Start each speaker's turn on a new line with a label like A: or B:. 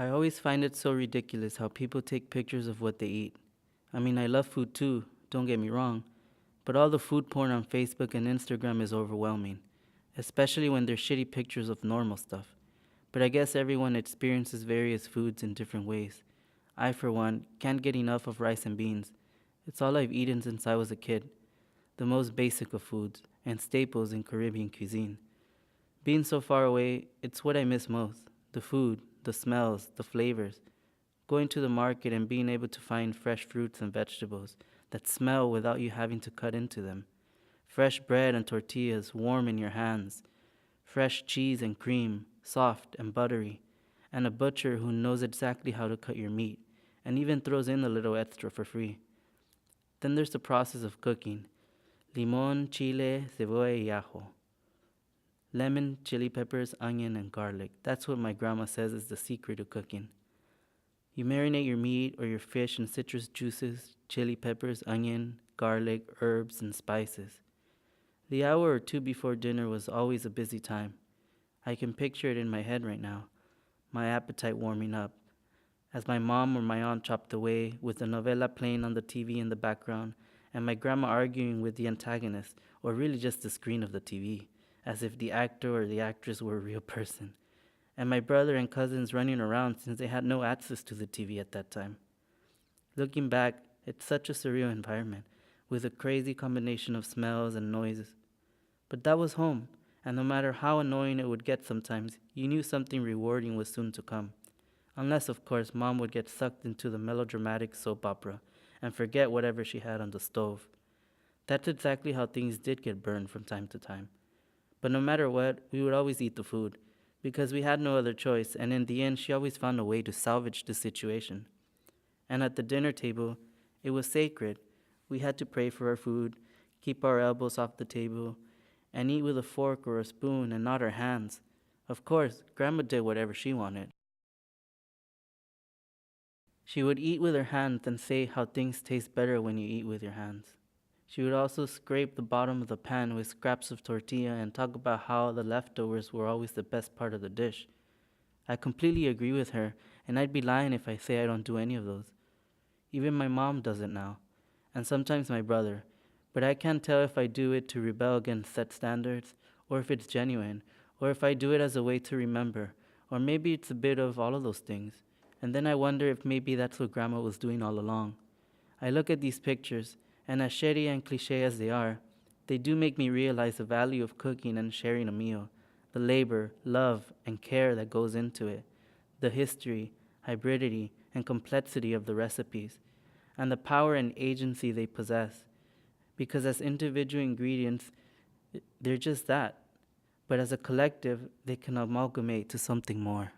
A: I always find it so ridiculous how people take pictures of what they eat. I mean, I love food too, don't get me wrong, but all the food porn on Facebook and Instagram is overwhelming, especially when they're shitty pictures of normal stuff. But I guess everyone experiences various foods in different ways. I, for one, can't get enough of rice and beans. It's all I've eaten since I was a kid, the most basic of foods and staples in Caribbean cuisine. Being so far away, it's what I miss most: the food, the smells, the flavors. Going to the market and being able to find fresh fruits and vegetables that smell without you having to cut into them. Fresh bread and tortillas warm in your hands. Fresh cheese and cream, soft and buttery. And a butcher who knows exactly how to cut your meat and even throws in a little extra for free. Then there's the process of cooking: limon, chile, cebolla y ajo. Lemon, chili peppers, onion, and garlic. That's what my grandma says is the secret to cooking. You marinate your meat or your fish in citrus juices, chili peppers, onion, garlic, herbs, and spices. The hour or two before dinner was always a busy time. I can picture it in my head right now, my appetite warming up, as my mom or my aunt chopped away, with the novela playing on the TV in the background, and my grandma arguing with the antagonist, or really just the screen of the TV, as if the actor or the actress were a real person, and my brother and cousins running around since they had no access to the TV at that time. Looking back, it's such a surreal environment, with a crazy combination of smells and noises. But that was home, and no matter how annoying it would get sometimes, you knew something rewarding was soon to come. Unless, of course, Mom would get sucked into the melodramatic soap opera and forget whatever she had on the stove. That's exactly how things did get burned from time to time. But no matter what, we would always eat the food, because we had no other choice, and in the end, she always found a way to salvage the situation. And at the dinner table, it was sacred. We had to pray for our food, keep our elbows off the table, and eat with a fork or a spoon and not our hands. Of course, Grandma did whatever she wanted. She would eat with her hands and say how things taste better when you eat with your hands. She would also scrape the bottom of the pan with scraps of tortilla and talk about how the leftovers were always the best part of the dish. I completely agree with her, and I'd be lying if I say I don't do any of those. Even my mom does it now, and sometimes my brother, but I can't tell if I do it to rebel against set standards, or if it's genuine, or if I do it as a way to remember, or maybe it's a bit of all of those things. And then I wonder if maybe that's what Grandma was doing all along. I look at these pictures, and as shitty and cliche as they are, they do make me realize the value of cooking and sharing a meal, the labor, love, and care that goes into it, the history, hybridity, and complexity of the recipes, and the power and agency they possess. Because as individual ingredients, they're just that, but as a collective, they can amalgamate to something more.